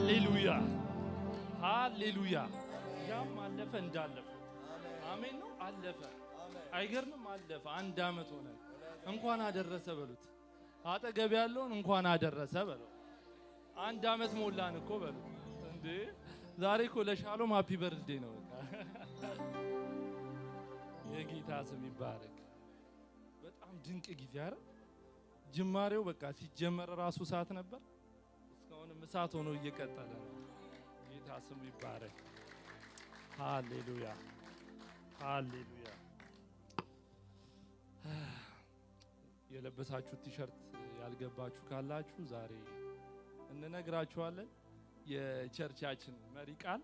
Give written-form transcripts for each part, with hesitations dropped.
ሃሌሉያ ሃሌሉያ። ያም አለፈ እንዳለፈ አሜን ነው። አለፈ አይገርምም? አለፈ። አንድ አመት ሆነ። እንኳን አደረሰ በሉት። አጠገብ ያለውን እንኳን አደረሰ በሉት። አንድ አመት ሞላን እኮ በሉት። እንዴ ዛሬ እኮ ለሻሎም ሃፒ በርዝዴ ነው። የጌታ ስም ይባረክ። በጣም ድንቅ ጊዜ አይደል? ጅማሬው በቃ ሲጀመር ራሱ ሰዓት ነበር። እስካሁንም እሳት ሆኖ እየቀጠለ ነው። ጌታ ስም ይባረክ። ሃሌሉያ ሃሌሉያ። የለበሳችሁት ቲሸርት ያልገባችሁ ካላችሁ ዛሬ እንነግራችኋለን። የቸርቻችን መሪ ቃል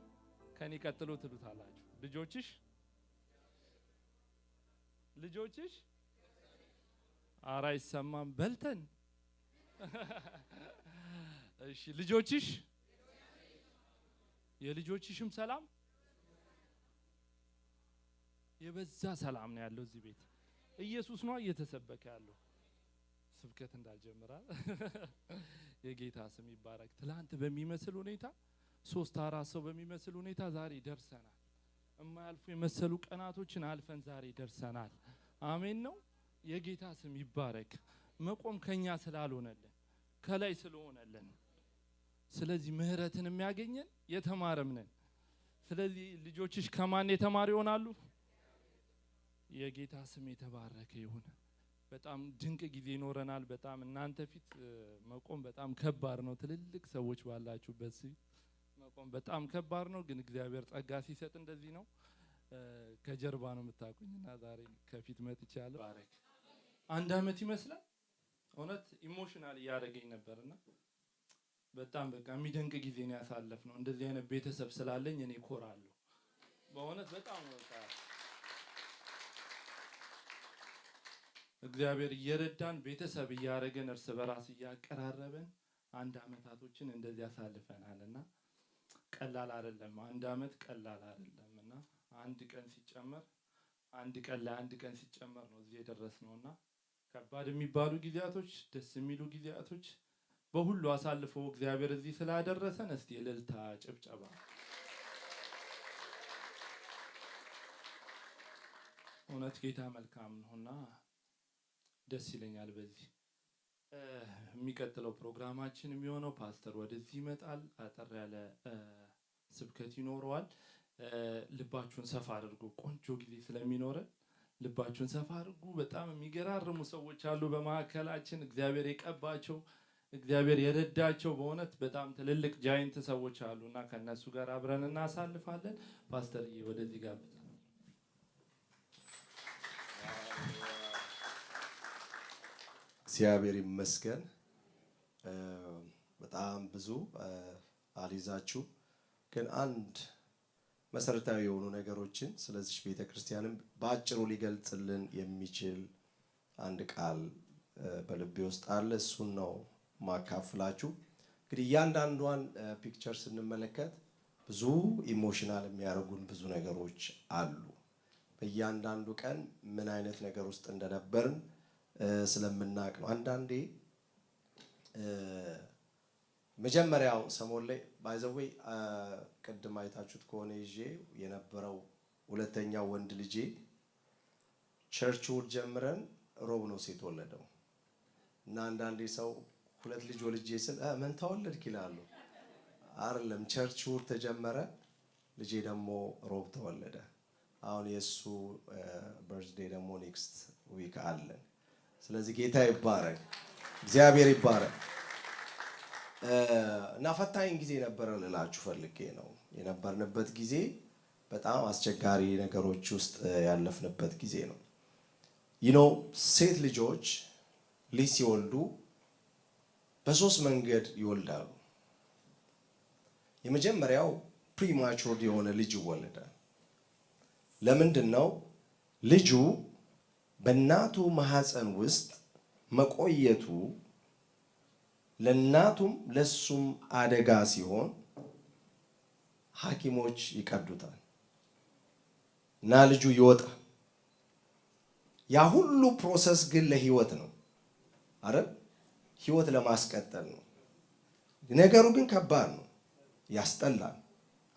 ከኔ ቀጥሎ ትሉታላችሁ። ልጆችሽ ኧረ አይሰማም በልተን እሺ ልጆችሽ የልጆችሽም ሰላም የበዛ ሰላም ነው ያለው እዚህ ቤት። ኢየሱስ ነው እየተሰበከ ያለው። ስብከት እንዳልጀምራል። የጌታ ስም ይባረክ። ትላንት በሚመስል ሁኔታ 3-4 ሰው በሚመስል ሁኔታ ዛሬ ደርሰናል። የማያልፉ የመሰሉ ቀናቶችን አልፈን ዛሬ ደርሰናል። አሜን ነው። የጌታ ስም ይባረክ። መቆም ከኛ ስላልሆነልን ከላይ ስለሆነልን፣ ስለዚህ ምህረትን የሚያገኘን የተማረም ነን። ስለዚህ ልጆችሽ ከማን የተማሩ ይሆናሉ? የጌታ ስም የተባረከ ይሁን። በጣም ድንቅ ጊዜ ይኖረናል። በጣም እናንተ ፊት መቆም በጣም ከባድ ነው። ትልልቅ ሰዎች ባላችሁበት መቆም በጣም ከባድ ነው። ግን እግዚአብሔር ጸጋ ሲሰጥ እንደዚህ ነው። ከጀርባ ነው የምታውቁኝና ዛሬ ከፊት መጥቻለሁ። ባረክ። አንድ አመት ይመስላል። እውነት ኢሞሽናል ያደረገኝ ነበርና በጣም በቃ የሚደንቅ ጊዜ ነው ያሳለፍነው። እንደዚህ አይነት ቤተሰብ ስላለኝ እኔ ኮራለሁ። በእውነት በጣም ወጣ እግዚአብሔር እየረዳን ቤተሰብ እያረገን እርስ በራስ እያቀራረበን አንድ አመታቶችን እንደዚህ ያሳልፈናልና ቀላል አይደለም። አንድ አመት ቀላል አይደለምና አንድ ቀን ሲጨመር አንድ ቀን ላይ አንድ ቀን ሲጨመር ነው እዚህ የደረስነውና ከባድ የሚባሉ ጊዜያቶች፣ ደስ የሚሉ ጊዜያቶች በሁሉ አሳልፎ እግዚአብሔር እዚህ ስላደረሰን እስቲ እልልታ ጭብጨባ። እውነት ጌታ መልካም ነውና ደስ ይለኛል። በዚህ የሚቀጥለው ፕሮግራማችን የሚሆነው ፓስተር ወደዚህ ይመጣል። አጠር ያለ ስብከት ይኖረዋል። ልባችሁን ሰፋ አድርጉ። ቆንጆ ጊዜ ስለሚኖረን ልባችሁን ሰፋ አድርጉ። በጣም የሚገራርሙ ሰዎች አሉ በማዕከላችን። እግዚአብሔር የቀባቸው እግዚአብሔር የረዳቸው በእውነት በጣም ትልልቅ ጃይንት ሰዎች አሉና ከነሱ ጋር አብረን እናሳልፋለን። ፓስተር ወደዚህ ጋር እግዚአብሔር ይመስገን። በጣም ብዙ አሊዛችሁ ግን አንድ መሰረታዊ የሆኑ ነገሮችን ስለዚህ ቤተክርስቲያንም በአጭሩ ሊገልጽልን የሚችል አንድ ቃል በልቤ ውስጥ አለ። እሱን ነው ማካፍላችሁ። እንግዲህ እያንዳንዷን ፒክቸር ስንመለከት ብዙ ኢሞሽናል የሚያደርጉን ብዙ ነገሮች አሉ። በእያንዳንዱ ቀን ምን አይነት ነገር ውስጥ እንደነበርን ስለምናቅ ነው። አንዳንዴ መጀመሪያው ሰሞን ላይ ባይዘዌይ ቅድም አይታችሁት ከሆነ ይዤ የነበረው ሁለተኛው ወንድ ልጄ ቸርች ውድ ጀምረን ሮብ ነው ሴት ወለደው እና አንዳንዴ ሰው ሁለት ልጅ ወልጄ ስል ምን ተወለድክ ይላሉ። አይደለም፣ ቸርች ውድ ተጀመረ፣ ልጄ ደግሞ ሮብ ተወለደ። አሁን የሱ በርዝዴይ ደግሞ ኔክስት ዊክ አለን። ስለዚህ ጌታ ይባረክ፣ እግዚአብሔር ይባረክ። እና ፈታኝ ጊዜ ነበረ ልላችሁ ፈልጌ ነው። የነበርንበት ጊዜ በጣም አስቸጋሪ ነገሮች ውስጥ ያለፍንበት ጊዜ ነው። ሴት ልጆች ልጅ ሲወልዱ በሶስት መንገድ ይወልዳሉ። የመጀመሪያው ፕሪማቹር የሆነ ልጅ ይወለዳል። ለምንድን ነው? ልጁ በእናቱ ማህፀን ውስጥ መቆየቱ ለእናቱም ለሱም አደጋ ሲሆን ሐኪሞች ይቀዱታል እና ልጁ ይወጣል። ያ ሁሉ ፕሮሰስ ግን ለህይወት ነው አይደል? ህይወት ለማስቀጠል ነው። ነገሩ ግን ከባድ ነው። ያስጠላል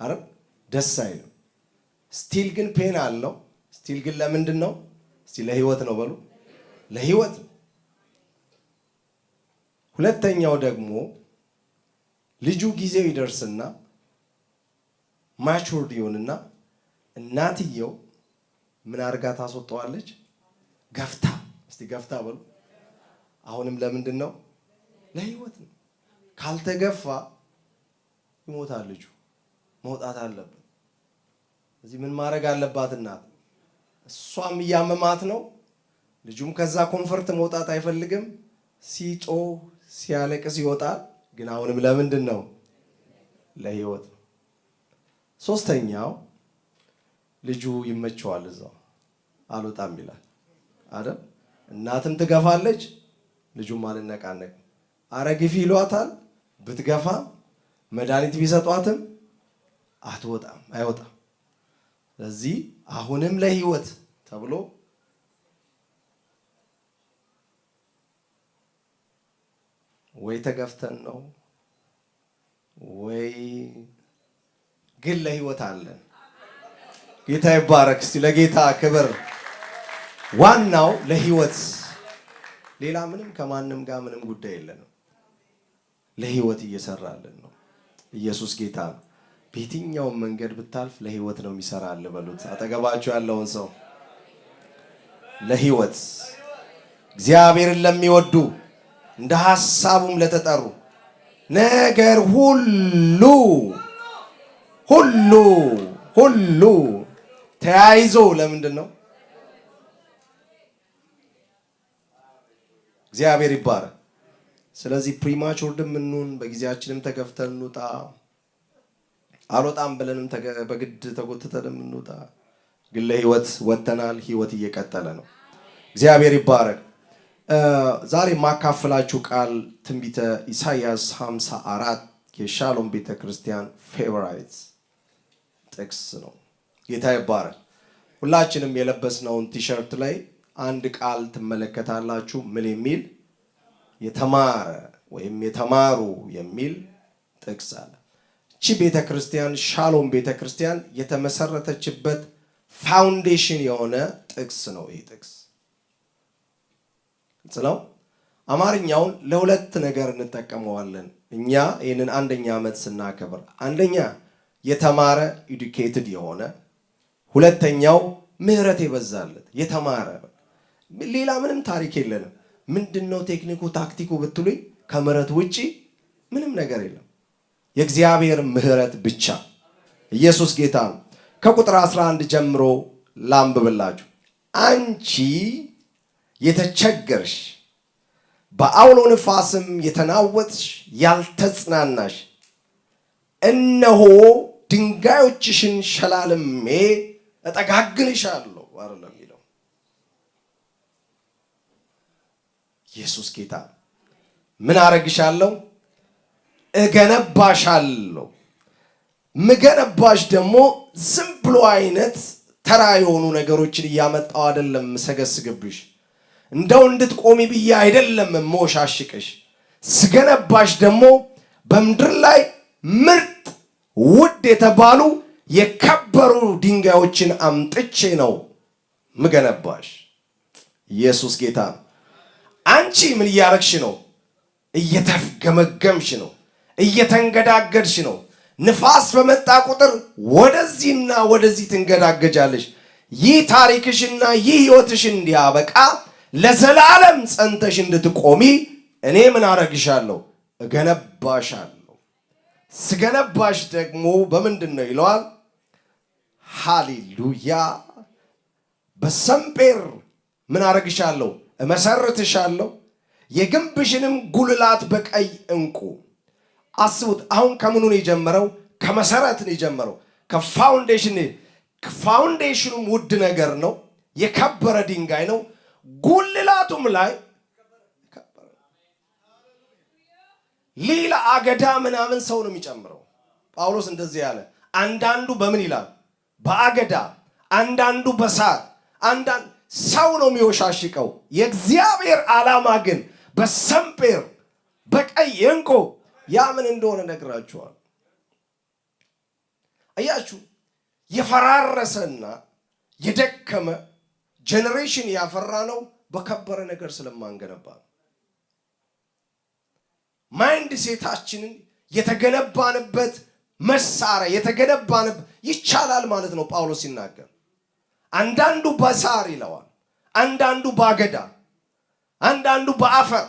አይደል? ደስ አይልም። ስቲል ግን ፔን አለው። ስቲል ግን ለምንድን ነው? እስቲ ለህይወት ነው በሉ። ለህይወት። ሁለተኛው ደግሞ ልጁ ጊዜው ይደርስና ማቹርድ ይሆንና እናትየው ምን አድርጋ ታስወጣዋለች? ገፍታ። እስቲ ገፍታ በሉ። አሁንም ለምንድን ነው? ለህይወት ነው። ካልተገፋ ይሞታል ልጁ። መውጣት አለበት። እዚህ ምን ማድረግ አለባት እናት? እሷም እያመማት ነው። ልጁም ከዛ ኮንፈርት መውጣት አይፈልግም። ሲጮህ ሲያለቅስ ይወጣል። ግን አሁንም ለምንድን ነው? ለህይወት ነው። ሶስተኛው ልጁ ይመቸዋል፣ እዛው አልወጣም ይላል አይደል? እናትም ትገፋለች፣ ልጁም አልነቃነቅም። አረግፊ ይሏታል። ብትገፋ መድኃኒት ቢሰጧትም አትወጣም፣ አይወጣም። ስለዚህ አሁንም ለህይወት ተብሎ ወይ ተገፍተን ነው ወይ ግን ለህይወት አለን። ጌታ ይባረክ። እስቲ ለጌታ ክብር። ዋናው ለህይወት፣ ሌላ ምንም ከማንም ጋር ምንም ጉዳይ የለንም። ለህይወት እየሰራልን ነው። ኢየሱስ ጌታ ነው። በየትኛውም መንገድ ብታልፍ ለህይወት ነው የሚሰራል በሉት። አጠገባችሁ ያለውን ሰው ለህይወት፣ እግዚአብሔርን ለሚወዱ እንደ ሐሳቡም ለተጠሩ ነገር ሁሉ ሁሉ ሁሉ ተያይዞ ለምንድን ነው? እግዚአብሔር ይባረክ። ስለዚህ ፕሪማቹርድም እንሁን በጊዜያችንም ተገፍተን እንውጣ፣ አልወጣም ብለንም በግድ ተጎትተንም እንውጣ፣ ግን ለህይወት ወጥተናል። ህይወት እየቀጠለ ነው። እግዚአብሔር ይባረክ። ዛሬ ማካፈላችሁ ቃል ትንቢተ ኢሳይያስ 54 የሻሎም ቤተክርስቲያን ፌቨራይት ጥቅስ ነው። ጌታ ይባረክ። ሁላችንም የለበስነውን ቲሸርት ላይ አንድ ቃል ትመለከታላችሁ። ምን የሚል? የተማረ ወይም የተማሩ የሚል ጥቅስ አለ። እቺ ቤተክርስቲያን ሻሎም ቤተክርስቲያን የተመሰረተችበት ፋውንዴሽን የሆነ ጥቅስ ነው። ይህ ጥቅስ ነው። አማርኛውን ለሁለት ነገር እንጠቀመዋለን እኛ ይህንን አንደኛ ዓመት ስናከብር። አንደኛ የተማረ ኤዱኬትድ የሆነ፣ ሁለተኛው ምህረት የበዛለት የተማረ። ሌላ ምንም ታሪክ የለንም። ምንድነው ቴክኒኩ ታክቲኩ ብትሉኝ ከምህረት ውጪ ምንም ነገር የለም። የእግዚአብሔር ምህረት ብቻ። ኢየሱስ ጌታ ነው። ከቁጥር 11 ጀምሮ ላንብብላችሁ። አንቺ የተቸገርሽ በአውሎ ንፋስም የተናወጥሽ ያልተጽናናሽ፣ እነሆ ድንጋዮችሽን ሸላልሜ እጠጋግንሻለሁ አይደለም የሚለው። ኢየሱስ ጌታ። ምን አረግሻለሁ? እገነባሻለሁ። ምገነባሽ ደግሞ ዝም ብሎ አይነት ተራ የሆኑ ነገሮችን እያመጣው አይደለም ሰገስግብሽ። እንደው እንድትቆሚ ብዬ አይደለም ሞሻሽቅሽ። ስገነባሽ ደግሞ በምድር ላይ ምርጥ ውድ የተባሉ የከበሩ ድንጋዮችን አምጥቼ ነው ምገነባሽ። ኢየሱስ ጌታ ነው። አንቺ ምን እያረግሽ ነው? እየተፍገመገምሽ ነው፣ እየተንገዳገድሽ ነው። ንፋስ በመጣ ቁጥር ወደዚህና ወደዚህ ትንገዳገጃለሽ። ይህ ታሪክሽና ይህ ህይወትሽ እንዲያበቃ ለዘላለም ጸንተሽ እንድትቆሚ እኔ ምን አረግሻለሁ? እገነባሻለሁ። ስገነባሽ ደግሞ በምንድን ነው ይለዋል? ሃሌሉያ። በሰምፔር ምን አረግሻለሁ? እመሰርትሻለሁ። የግንብሽንም ጉልላት በቀይ ዕንቁ። አስቡት። አሁን ከምኑ ነው የጀመረው? ከመሰረት ነው የጀመረው፣ ከፋውንዴሽን። ፋውንዴሽኑም ውድ ነገር ነው፣ የከበረ ድንጋይ ነው። ጉልላቱም ላይ ሌላ አገዳ ምናምን ሰው ነው የሚጨምረው። ጳውሎስ እንደዚህ ያለ፣ አንዳንዱ በምን ይላል? በአገዳ፣ አንዳንዱ በሳር፣ አንዳንዱ ሰው ነው የሚወሻሽቀው። የእግዚአብሔር ዓላማ ግን በሰምፔር በቀይ ዕንቁ። ያ ምን እንደሆነ ነግራችኋል። አያችሁ የፈራረሰና የደከመ ጄኔሬሽን ያፈራ ነው በከበረ ነገር ስለማንገነባ ማይንድ ሴታችንን የተገነባንበት መሳሪያ የተገነባንበት ይቻላል ማለት ነው ጳውሎስ ሲናገር አንዳንዱ በሳር ይለዋል አንዳንዱ ባገዳ አንዳንዱ በአፈር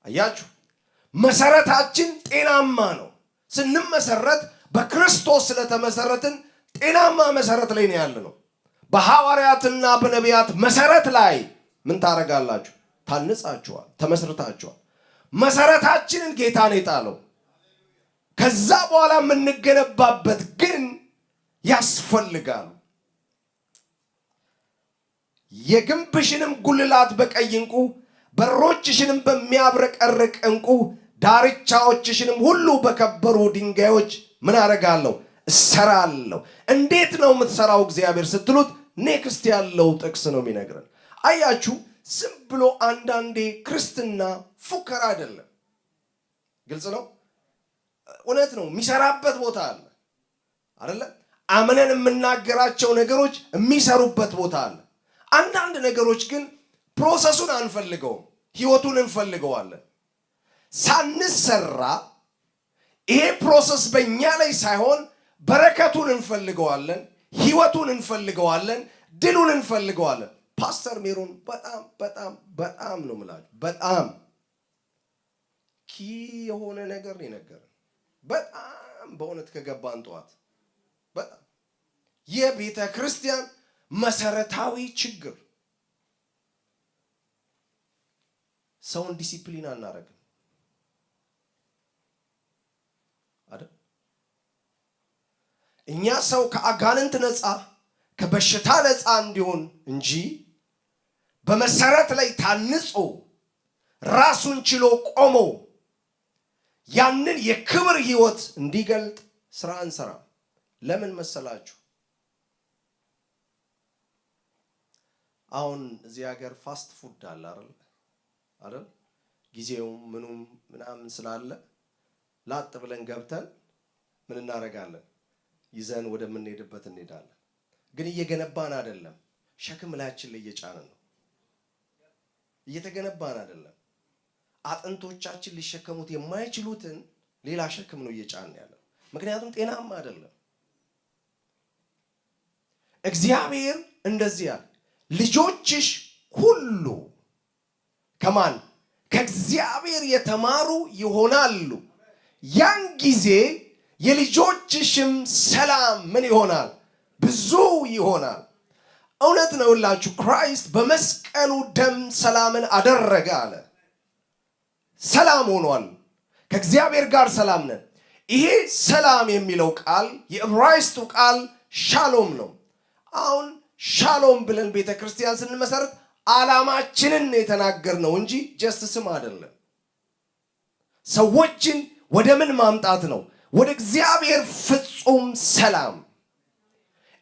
አያችሁ መሰረታችን ጤናማ ነው ስንመሰረት በክርስቶስ ስለተመሰረትን ጤናማ መሰረት ላይ ነው ያለነው በሐዋርያትና በነቢያት መሰረት ላይ ምን ታረጋላችሁ ታንጻችኋል ተመስርታችኋል መሰረታችንን ጌታ ነው የጣለው ከዛ በኋላ የምንገነባበት ግን ያስፈልጋል የግንብሽንም ጉልላት በቀይ ዕንቁ በሮችሽንም በሚያብረቀርቅ ዕንቁ ዳርቻዎችሽንም ሁሉ በከበሩ ድንጋዮች ምን አደርጋለሁ እሰራለሁ እንዴት ነው የምትሰራው እግዚአብሔር ስትሉት ኔክስት ያለው ጥቅስ ነው የሚነግረን አያችሁ ዝም ብሎ አንዳንዴ ክርስትና ፉከራ አይደለም ግልጽ ነው እውነት ነው የሚሰራበት ቦታ አለ አይደለ አመነን የምናገራቸው ነገሮች የሚሰሩበት ቦታ አለ አንዳንድ ነገሮች ግን ፕሮሰሱን አንፈልገውም ህይወቱን እንፈልገዋለን ሳንሰራ ይሄ ፕሮሰስ በእኛ ላይ ሳይሆን በረከቱን እንፈልገዋለን ህይወቱን እንፈልገዋለን ድሉን እንፈልገዋለን ፓስተር ሜሮን በጣም ነው የምላችሁ በጣም ኪ የሆነ ነገር ነው የነገረን በጣም በእውነት ከገባን ጠዋት በጣም የቤተ ክርስቲያን መሰረታዊ ችግር ሰውን ዲሲፕሊን አናረግም አይደል እኛ ሰው ከአጋንንት ነፃ ከበሽታ ነፃ እንዲሆን እንጂ በመሰረት ላይ ታንጾ ራሱን ችሎ ቆሞ ያንን የክብር ህይወት እንዲገልጥ ስራ እንሰራ ለምን መሰላችሁ አሁን እዚህ ሀገር ፋስት ፉድ አለ አይደል ጊዜው ምኑም ምናምን ስላለ ላጥ ብለን ገብተን ምን እናረጋለን ይዘን ወደምንሄድበት እንሄዳለን ግን እየገነባን አይደለም ሸክም ላያችን ላይ እየጫነን ነው እየተገነባን አይደለም አጥንቶቻችን ሊሸከሙት የማይችሉትን ሌላ ሸክም ነው እየጫነን ያለው ምክንያቱም ጤናማ አይደለም እግዚአብሔር እንደዚህ ያለ ልጆችሽ ሁሉ ከማን ከእግዚአብሔር የተማሩ ይሆናሉ ያን ጊዜ የልጆችሽም ሰላም ምን ይሆናል ብዙ ይሆናል እውነት ነውላችሁ ክራይስት በመስቀሉ ደም ሰላምን አደረገ አለ ሰላም ሆኗል ከእግዚአብሔር ጋር ሰላም ነን ይሄ ሰላም የሚለው ቃል የዕብራይስጡ ቃል ሻሎም ነው አሁን ሻሎም ብለን ቤተክርስቲያን ስንመሰረት ዓላማችንን የተናገርነው እንጂ ጀስት ስም አይደለም ሰዎችን ወደ ምን ማምጣት ነው ወደ እግዚአብሔር ፍጹም ሰላም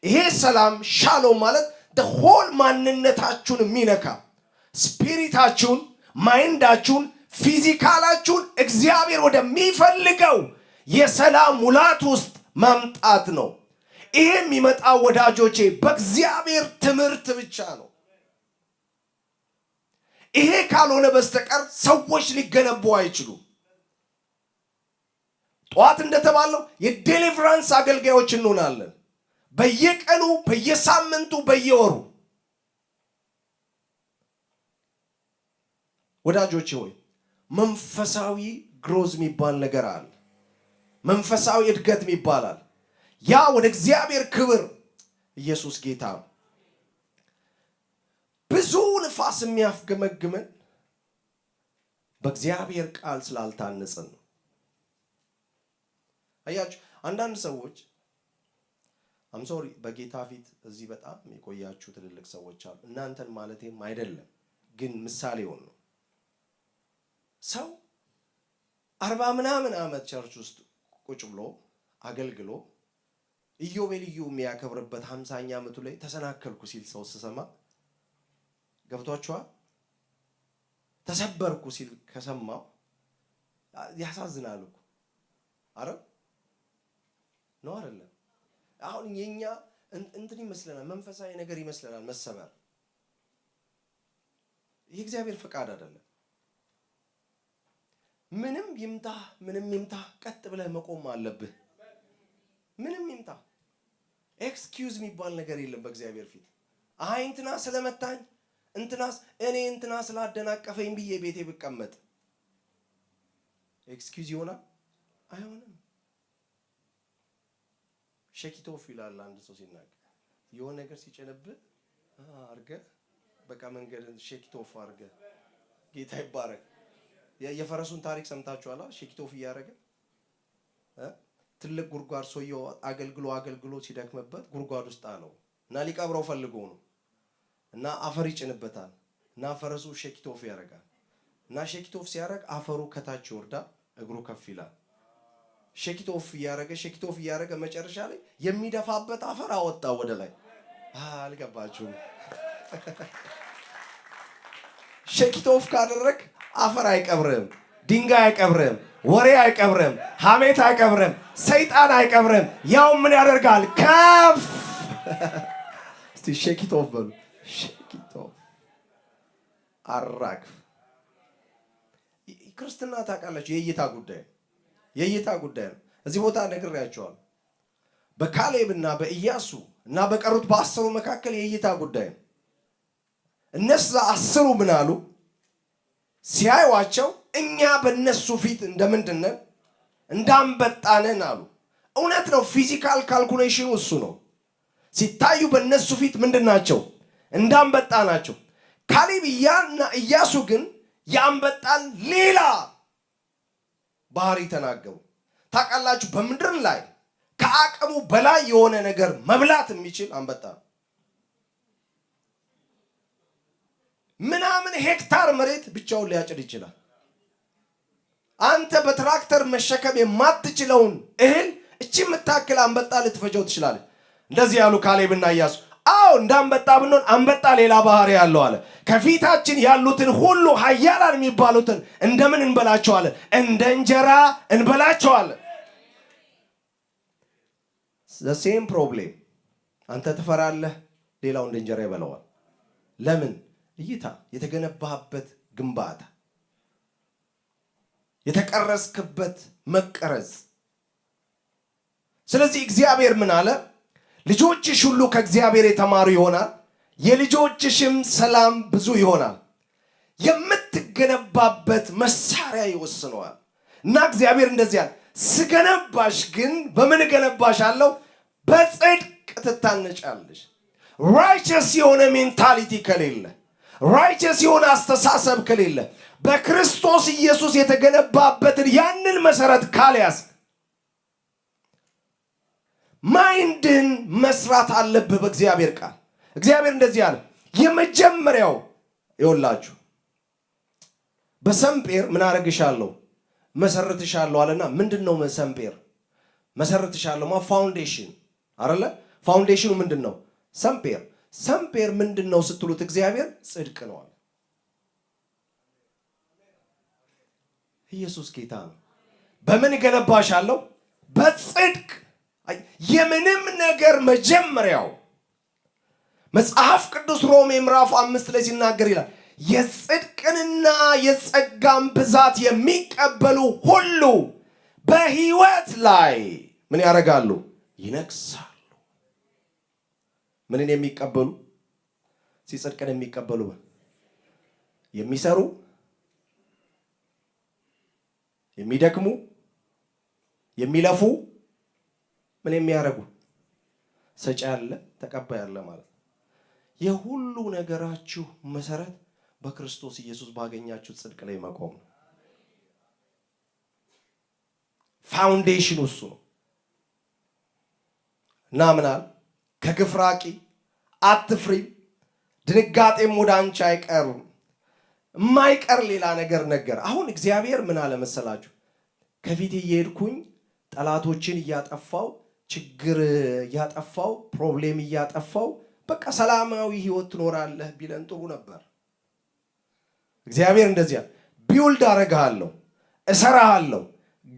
ይሄ ሰላም ሻሎም ማለት the whole ማንነታችሁን የሚነካ ስፒሪታችሁን ማይንዳችሁን ፊዚካላችሁን እግዚአብሔር ወደሚፈልገው የሰላም ሙላት ውስጥ ማምጣት ነው ይሄ የሚመጣው ወዳጆቼ በእግዚአብሔር ትምህርት ብቻ ነው ይሄ ካልሆነ በስተቀር ሰዎች ሊገነቡ አይችሉም ጧት እንደተባለው የዴሊቨራንስ አገልጋዮች እንሆናለን በየቀኑ በየሳምንቱ በየወሩ ወዳጆቼ ሆይ መንፈሳዊ ግሮዝ የሚባል ነገር አለ መንፈሳዊ እድገት ይባላል ያ ወደ እግዚአብሔር ክብር ኢየሱስ ጌታ ብዙ ንፋስ የሚያፍገመግመን በእግዚአብሔር ቃል ስላልታነጽን አያችሁ አንዳንድ ሰዎች I'm sorry በጌታ ፊት እዚህ በጣም የቆያችሁ ትልልቅ ሰዎች አሉ እናንተን ማለቴም አይደለም ግን ምሳሌው ነው ሰው 40 ምናምን ዓመት ቸርች ውስጥ ቁጭ ብሎ አገልግሎ ኢዮቤልዩ የሚያከብርበት 50ኛ ዓመቱ ላይ ተሰናከልኩ ሲል ሰው ሲሰማ ገብቷችኋል ተሰበርኩ ሲል ከሰማው ያሳዝናል እኮ አረ ነው አይደለም? አሁን የኛ እንትን ይመስለናል፣ መንፈሳዊ ነገር ይመስለናል መሰበር። የእግዚአብሔር ፈቃድ አይደለም። ምንም ይምታ ቀጥ ብለህ መቆም አለብህ። ምንም ይምታ ኤክስኪውዝ የሚባል ነገር የለም በእግዚአብሔር ፊት። አይ እንትና ስለመታኝ እንትና ስላደናቀፈኝ ብዬ ቤቴ ብቀመጥ ኤክስኪውዝ ይሆናል? አይሆንም። ሸኪቶፍ ይላል አንድ ሰው ሲናገር፣ የሆነ ነገር ሲጨነብህ አድርገህ በቃ መንገድ ሸኪቶፍ አድርገህ። ጌታ ይባረክ። የፈረሱን ታሪክ ሰምታችኋል? ሸኪቶፍ እያደረገ ትልቅ ጉድጓድ ሰውየው አገልግሎ ሲደክምበት ጉድጓድ ውስጥ አለው እና ሊቀብረው ፈልጎ ነው እና አፈር ይጭንበታል እና ፈረሱ ሸኪቶፍ ያደርጋል እና ሸኪቶፍ ሲያደርግ አፈሩ ከታች ይወርዳል፣ እግሩ ከፍ ይላል። ሸኪቶፍ እያደረገ መጨረሻ ላይ የሚደፋበት አፈር አወጣ ወደ ላይ። አልገባችሁም? ሸኪቶፍ ካደረግ አፈር አይቀብርም፣ ድንጋይ አይቀብርም፣ ወሬ አይቀብርም፣ ሐሜት አይቀብርም፣ ሰይጣን አይቀብርም። ያው ምን ያደርጋል? ከፍ እስቲ ሸኪቶፍ በሉ። ሸኪቶፍ አራግፍ። ክርስትና ታውቃላችሁ የእይታ ጉዳይ ነው። እዚህ ቦታ ነግሬያቸዋለሁ። በካሌብና በኢያሱ እና በቀሩት በ10 መካከል የእይታ ጉዳይ ነው። እነዛ 10 ምን አሉ? ሲያዩዋቸው እኛ በእነሱ ፊት እንደምንድነን? እንዳንበጣነን አሉ። እውነት ነው። ፊዚካል ካልኩሌሽኑ እሱ ነው። ሲታዩ በእነሱ ፊት ምንድናቸው? እንዳንበጣ ናቸው። ካሌብና ኢያሱ ግን የአንበጣን ሌላ ባህሪ ተናገሩ። ታውቃላችሁ በምድር ላይ ከአቅሙ በላይ የሆነ ነገር መብላት የሚችል አንበጣ ምናምን ሄክታር መሬት ብቻውን ሊያጭድ ይችላል። አንተ በትራክተር መሸከም የማትችለውን እህል እቺ የምታክል አንበጣ ልትፈጀው ትችላለች። እንደዚህ ያሉ ካሌብና ኢያሱ። አዎ እንዳንበጣ ብንሆን አንበጣ ሌላ ባህሪ ያለው አለ። ከፊታችን ያሉትን ሁሉ ኃያላን የሚባሉትን እንደምን እንበላቸዋለን? እንደ እንጀራ እንበላቸዋለን። the same problem። አንተ ትፈራለህ፣ ሌላው እንደ እንጀራ ይበላዋል። ለምን? እይታ፣ የተገነባህበት ግንባታ፣ የተቀረስክበት መቀረጽ። ስለዚህ እግዚአብሔር ምን አለ? ልጆችሽ ሁሉ ከእግዚአብሔር የተማሩ ይሆናል፣ የልጆችሽም ሰላም ብዙ ይሆናል። የምትገነባበት መሳሪያ ይወስነዋል። እና እግዚአብሔር እንደዚህ ያለ ስገነባሽ ግን በምን ገነባሽ አለው? በጽድቅ ትታነጫለሽ። ራይቸስ የሆነ ሜንታሊቲ ከሌለ፣ ራይቸስ የሆነ አስተሳሰብ ከሌለ፣ በክርስቶስ ኢየሱስ የተገነባበትን ያንን መሰረት ካልያዝ ማይንድን መስራት አለብህ በእግዚአብሔር ቃል። እግዚአብሔር እንደዚህ አለ። የመጀመሪያው ይኸውላችሁ በሰምጴር ምን አረግሻለሁ? መሰረትሻለሁ አለና ምንድነው ሰምጴር? መሰረትሻለሁ ፋውንዴሽን አይደለ? ፋውንዴሽኑ ምንድነው? ሰምጴር ምንድነው ስትሉት እግዚአብሔር ጽድቅ ነው አለ። ኢየሱስ ጌታ ነው። በምን ገነባሻለሁ? በጽድቅ። የምንም ነገር መጀመሪያው መጽሐፍ ቅዱስ ሮሜ ምዕራፍ 5 ላይ ሲናገር ይላል የጽድቅንና የጸጋን ብዛት የሚቀበሉ ሁሉ በሕይወት ላይ ምን ያደርጋሉ? ይነግሳሉ። ምንን የሚቀበሉ? ጽድቅን የሚቀበሉ የሚሰሩ፣ የሚደክሙ፣ የሚለፉ ምን የሚያደርጉ? ሰጪ ያለ ተቀባይ ያለ ማለት። የሁሉ ነገራችሁ መሰረት በክርስቶስ ኢየሱስ ባገኛችሁ ጽድቅ ላይ መቆም ነው። ፋውንዴሽኑ እሱ ነው። እና ምናል ከግፍ ራቂ፣ አትፍሪም፣ ድንጋጤም ወደ አንቺ አይቀርም። የማይቀር ሌላ ነገር። አሁን እግዚአብሔር ምን አለ መሰላችሁ? ከፊት እየሄድኩኝ ጠላቶችን እያጠፋው፣ ችግር እያጠፋው፣ ፕሮብሌም እያጠፋው በቃ ሰላማዊ ህይወት ትኖራለህ ቢለን ጥሩ ነበር። እግዚአብሔር እንደዚያ ቢውልድ አደርግሃለሁ፣ እሰራሃለሁ፣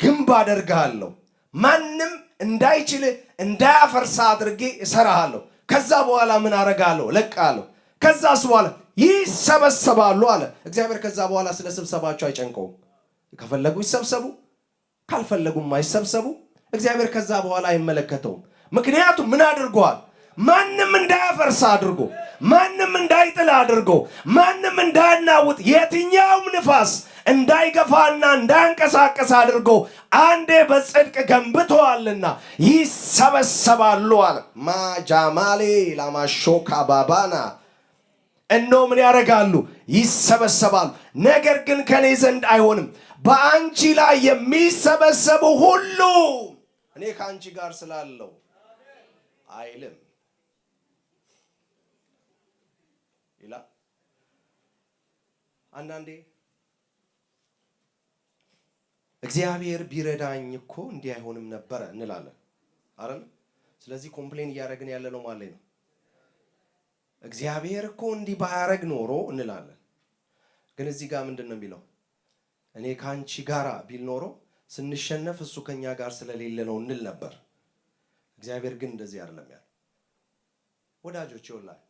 ግንብ አደርግሃለሁ፣ ማንም እንዳይችል እንዳያፈርስ አድርጌ እሰራሃለሁ። ከዛ በኋላ ምን አረጋለሁ? ለቃለሁ። ከዛስ በኋላ ይሰበሰባሉ አለ እግዚአብሔር። ከዛ በኋላ ስለ ስብሰባቸው አይጨንቀውም። ከፈለጉ ይሰብሰቡ፣ ካልፈለጉም አይሰብሰቡ። እግዚአብሔር ከዛ በኋላ አይመለከተውም። ምክንያቱም ምን አድርጓል? ማንም እንዳያፈርስ አድርጎ፣ ማንም እንዳይጥል አድርጎ፣ ማንም እንዳያናውጥ፣ የትኛውም ንፋስ እንዳይገፋና እንዳያንቀሳቀስ አድርጎ አንዴ በጽድቅ ገንብተዋልና ይሰበሰባሉ አለ። ማጃማሌ ላማሾካ ባባና እኖ ምን ያደርጋሉ? ይሰበሰባሉ። ነገር ግን ከኔ ዘንድ አይሆንም። በአንቺ ላይ የሚሰበሰቡ ሁሉ እኔ ከአንቺ ጋር ስላለው አይልም ይላል። አንዳንዴ እግዚአብሔር ቢረዳኝ እኮ እንዲህ አይሆንም ነበረ እንላለን አይደል? ስለዚህ ኮምፕሌን እያደረግን ያለ ነው ማለት ነው። እግዚአብሔር እኮ እንዲህ ባያረግ ኖሮ እንላለን። ግን እዚህ ጋር ምንድን ነው የሚለው? እኔ ካንቺ ጋር ቢል ኖሮ ስንሸነፍ እሱ ከኛ ጋር ስለሌለ ነው እንል ነበር። እግዚአብሔር ግን እንደዚህ አይደለም ያለው። ወዳጆች ይኸውላችሁ፣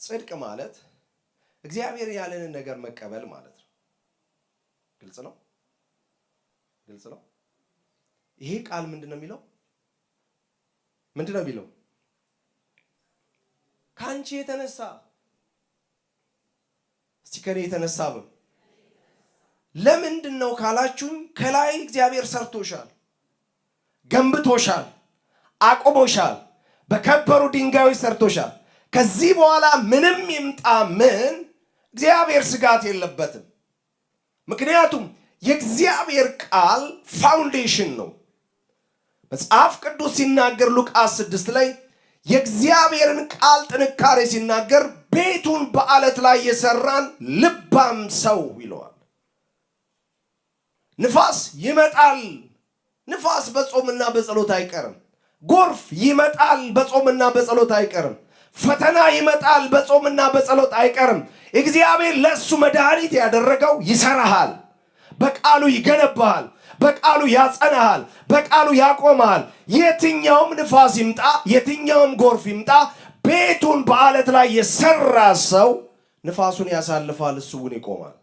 ጽድቅ ማለት እግዚአብሔር ያለንን ነገር መቀበል ማለት ነው። ግልጽ ነው፣ ግልጽ ነው። ይሄ ቃል ምንድን ነው የሚለው? ምንድን ነው የሚለው? ካንቺ የተነሳ እስቲ ከኔ የተነሳ ለምንድን ነው ካላችሁኝ፣ ከላይ እግዚአብሔር ሰርቶሻል፣ ገንብቶሻል፣ አቆሞሻል፣ በከበሩ ድንጋዮች ሰርቶሻል። ከዚህ በኋላ ምንም ይምጣ ምን እግዚአብሔር ስጋት የለበትም። ምክንያቱም የእግዚአብሔር ቃል ፋውንዴሽን ነው። መጽሐፍ ቅዱስ ሲናገር ሉቃስ 6 ላይ የእግዚአብሔርን ቃል ጥንካሬ ሲናገር ቤቱን በአለት ላይ የሰራን ልባም ሰው ይለዋል። ንፋስ ይመጣል። ንፋስ በጾምና በጸሎት አይቀርም። ጎርፍ ይመጣል፣ በጾምና በጸሎት አይቀርም። ፈተና ይመጣል፣ በጾምና በጸሎት አይቀርም። እግዚአብሔር ለሱ መድኃኒት ያደረገው ይሰራሃል፣ በቃሉ ይገነባሃል፣ በቃሉ ያጸናሃል፣ በቃሉ ያቆማል። የትኛውም ንፋስ ይምጣ፣ የትኛውም ጎርፍ ይምጣ፣ ቤቱን በአለት ላይ የሰራ ሰው ንፋሱን ያሳልፋል፣ እሱ ግን ይቆማል።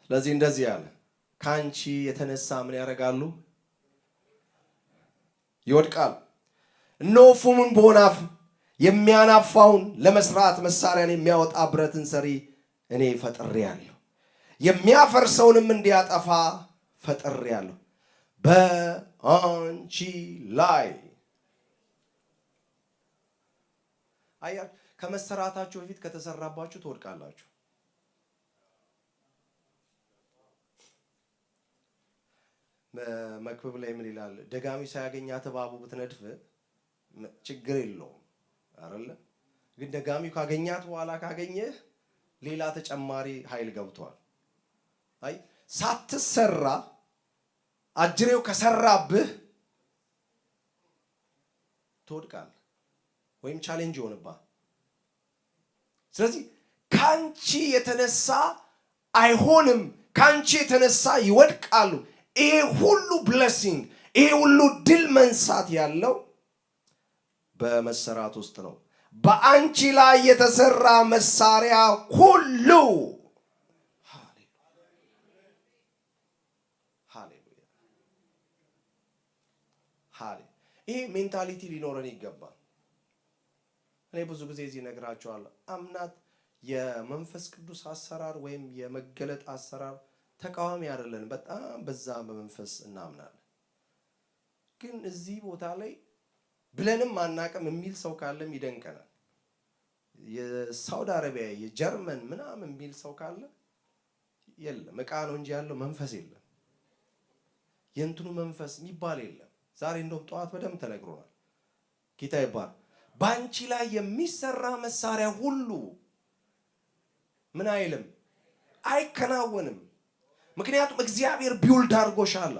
ስለዚህ እንደዚህ ያለ ካንቺ የተነሳ ምን ያደርጋሉ? ይወድቃል። እነሆ ፉምን በወናፍ የሚያናፋውን ለመስራት መሳሪያን የሚያወጣ ብረትን ሰሪ እኔ ፈጥሬአለሁ፣ የሚያፈርሰውንም እንዲያጠፋ ፈጥሬአለሁ። በአንቺ ላይ አያችሁ፣ ከመሰራታችሁ በፊት ከተሰራባችሁ ትወድቃላችሁ። መክብብ ላይ ምን ይላል? ደጋሚ ሳያገኛት እባቡ ብትነድፍ ችግር የለውም አይደለ? ግን ደጋሚው ካገኛት በኋላ ካገኘህ ሌላ ተጨማሪ ኃይል ገብቷል። አይ ሳትሰራ አጅሬው ከሰራብህ ትወድቃለህ ወይም ቻሌንጅ ይሆንብሃል። ስለዚህ ካንቺ የተነሳ አይሆንም፣ ካንቺ የተነሳ ይወድቃሉ። ይሄ ሁሉ ብሌሲንግ፣ ይሄ ሁሉ ድል መንሳት ያለው በመሰራት ውስጥ ነው። በአንቺ ላይ የተሰራ መሳሪያ ሁሉ ይሄ ሜንታሊቲ ሊኖረን ይገባል። እኔ ብዙ ጊዜ እዚህ እነግራቸዋለሁ። አምናት የመንፈስ ቅዱስ አሰራር ወይም የመገለጥ አሰራር ተቃዋሚ አይደለን። በጣም በዛ በመንፈስ እናምናለን። ግን እዚህ ቦታ ላይ ብለንም አናቅም የሚል ሰው ካለም ይደንቀናል። የሳውዲ አረቢያ የጀርመን ምናምን የሚል ሰው ካለ የለም፣ ዕቃ ነው እንጂ ያለው መንፈስ የለም። የእንትኑ መንፈስ የሚባል የለም። ዛሬ እንደውም ጠዋት በደንብ ተነግሮናል። ጌታ ይባርክ። በአንቺ ላይ የሚሰራ መሳሪያ ሁሉ ምን አይልም፣ አይከናወንም። ምክንያቱም እግዚአብሔር ቢውልድ አድርጎሻል፣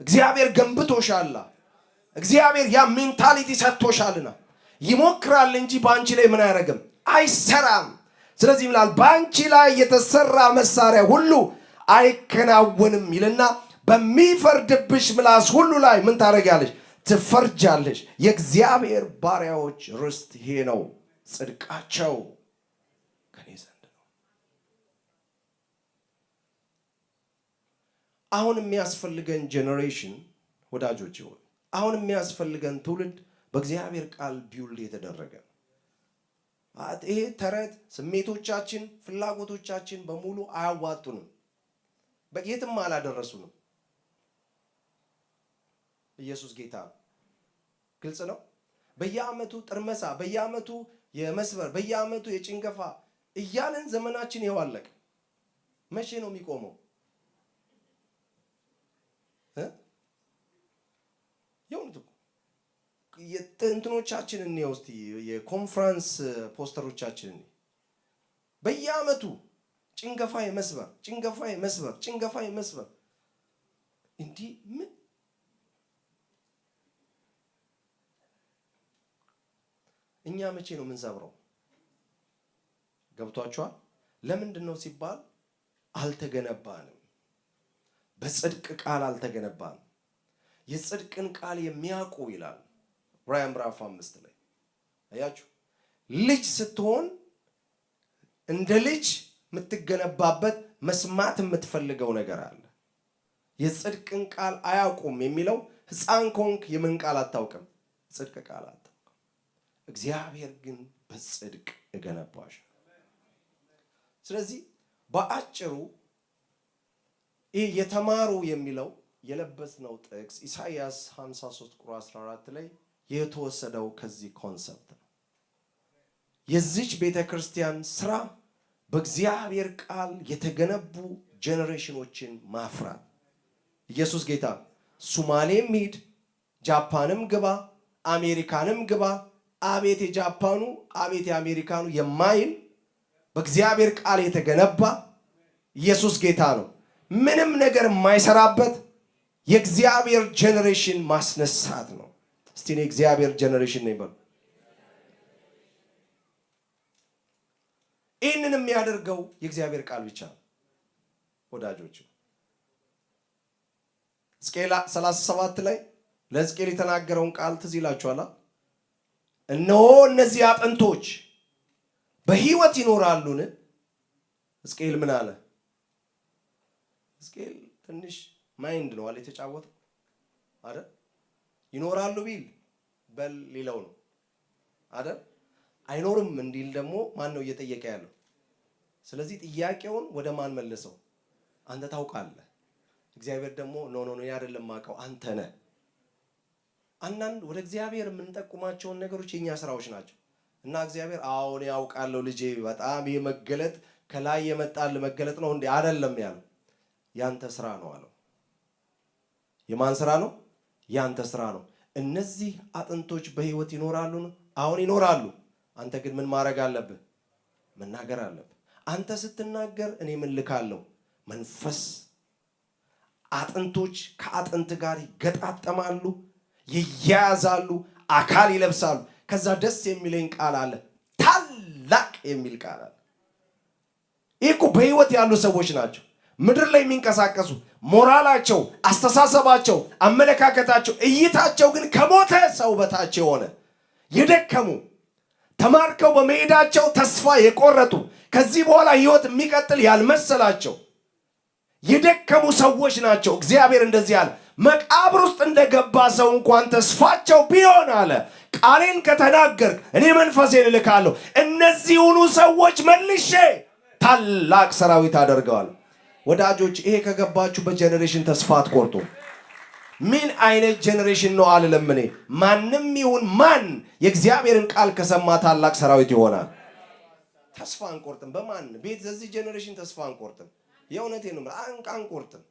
እግዚአብሔር ገንብቶሻል፣ እግዚአብሔር ያ ሜንታሊቲ ሰጥቶሻልና ይሞክራል እንጂ በአንቺ ላይ ምን አያደርግም፣ አይሰራም። ስለዚህ ይላል በአንቺ ላይ የተሰራ መሳሪያ ሁሉ አይከናወንም ይልና በሚፈርድብሽ ምላስ ሁሉ ላይ ምን ታደርጊያለሽ? ትፈርጃለሽ። የእግዚአብሔር ባሪያዎች ርስት ይሄ ነው፣ ጽድቃቸው ከኔ ዘንድ ነው። አሁን የሚያስፈልገን ጄኔሬሽን ወዳጆች ሆይ፣ አሁን የሚያስፈልገን ትውልድ በእግዚአብሔር ቃል ቢውልድ የተደረገ ይሄ ተረት ስሜቶቻችን ፍላጎቶቻችን በሙሉ አያዋጡንም፣ በየትም አላደረሱንም። ኢየሱስ ጌታ ግልጽ ነው። በየዓመቱ ጥርመሳ፣ በየዓመቱ የመስበር፣ በየዓመቱ የጭንገፋ እያለን ዘመናችን ይኸው አለቀ። መቼ ነው የሚቆመው? የእውነት የእንትኖቻችንን ነው እስቲ የኮንፈረንስ ፖስተሮቻችንን በየዓመቱ ጭንገፋ የመስበር፣ ጭንገፋ የመስበር፣ ጭንገፋ የመስበር እንዲህ ምን እኛ መቼ ነው የምንሰብረው? ገብቷችኋል? ለምንድን ነው ሲባል አልተገነባንም። በጽድቅ ቃል አልተገነባንም። የጽድቅን ቃል የሚያውቁ ይላል ዕብራውያን ምዕራፍ 5 ላይ አያችሁ። ልጅ ስትሆን እንደ ልጅ የምትገነባበት መስማት የምትፈልገው ነገር አለ። የጽድቅን ቃል አያውቁም የሚለው ሕፃን ኮንክ የምን ቃል አታውቅም? ጽድቅ ቃል አታውቅም። እግዚአብሔር ግን በጽድቅ እገነባሽ። ስለዚህ በአጭሩ ይህ የተማሩ የሚለው የለበስነው ጥቅስ ኢሳይያስ 53 ቁጥር 14 ላይ የተወሰደው ከዚህ ኮንሰፕት ነው። የዚች ቤተክርስቲያን ስራ በእግዚአብሔር ቃል የተገነቡ ጄኔሬሽኖችን ማፍራት። ኢየሱስ ጌታ። ሶማሌም ሂድ፣ ጃፓንም ግባ፣ አሜሪካንም ግባ፣ አቤት የጃፓኑ አቤት የአሜሪካኑ የማይል በእግዚአብሔር ቃል የተገነባ ኢየሱስ ጌታ ነው። ምንም ነገር የማይሰራበት የእግዚአብሔር ጄኔሬሽን ማስነሳት ነው። እስቲ እኔ እግዚአብሔር ጄኔሬሽን ነኝ በሉ። ይህንን የሚያደርገው የእግዚአብሔር ቃል ብቻ ነው ወዳጆች። ሕዝቅኤል 37 ላይ ለሕዝቅኤል የተናገረውን ቃል ትዝ ይላችኋል። እነሆ እነዚህ አጥንቶች በሕይወት ይኖራሉን? ሕዝቅኤል ምን አለ? ሕዝቅኤል ትንሽ ማይንድ ነው አለ የተጫወተው አይደል? ይኖራሉ ቢል በል ሌላው ነው አይደል? አይኖርም እንዲል ደግሞ ማን ነው እየጠየቀ ያለው? ስለዚህ ጥያቄውን ወደ ማን መለሰው? አንተ ታውቃለህ። እግዚአብሔር ደግሞ ኖ አይደለም ማውቀው አንተ ነህ። አንዳንድ ወደ እግዚአብሔር የምንጠቁማቸውን ነገሮች የኛ ስራዎች ናቸው እና እግዚአብሔር አሁን ያውቃለሁ ልጄ በጣም ይሄ መገለጥ ከላይ የመጣል መገለጥ ነው እንዴ? አይደለም ያለው ያንተ ስራ ነው አለው። የማን ስራ ነው? ያንተ ስራ ነው። እነዚህ አጥንቶች በሕይወት ይኖራሉ? አሁን ይኖራሉ። አንተ ግን ምን ማድረግ አለብህ? መናገር አለብህ። አንተ ስትናገር እኔ ምን ልካለሁ? መንፈስ። አጥንቶች ከአጥንት ጋር ይገጣጠማሉ፣ ይያያዛሉ፣ አካል ይለብሳሉ። ከዛ ደስ የሚለኝ ቃል አለ፣ ታላቅ የሚል ቃል አለ። ይህ እኮ በሕይወት ያሉ ሰዎች ናቸው ምድር ላይ የሚንቀሳቀሱ። ሞራላቸው፣ አስተሳሰባቸው፣ አመለካከታቸው፣ እይታቸው ግን ከሞተ ሰው በታች የሆነ የደከሙ፣ ተማርከው በመሄዳቸው ተስፋ የቆረጡ፣ ከዚህ በኋላ ሕይወት የሚቀጥል ያልመሰላቸው የደከሙ ሰዎች ናቸው። እግዚአብሔር እንደዚህ አለ፣ መቃብር ውስጥ እንደገባ ሰው እንኳን ተስፋቸው ቢሆን አለ ቃሌን ከተናገርክ እኔ መንፈሴን እልካለሁ፣ እነዚሁኑ ሰዎች መልሼ ታላቅ ሰራዊት አደርገዋለሁ። ወዳጆች ይሄ ከገባችሁ በጄኔሬሽን ተስፋ አትቆርጡ። ምን አይነት ጄኔሬሽን ነው አልልም እኔ። ማንም ይሁን ማን የእግዚአብሔርን ቃል ከሰማ ታላቅ ሰራዊት ይሆናል። ተስፋ አንቆርጥም። በማን ቤት በዚህ ጄኔሬሽን ተስፋ አንቆርጥም። የእውነቴን ነው አንቆርጥም።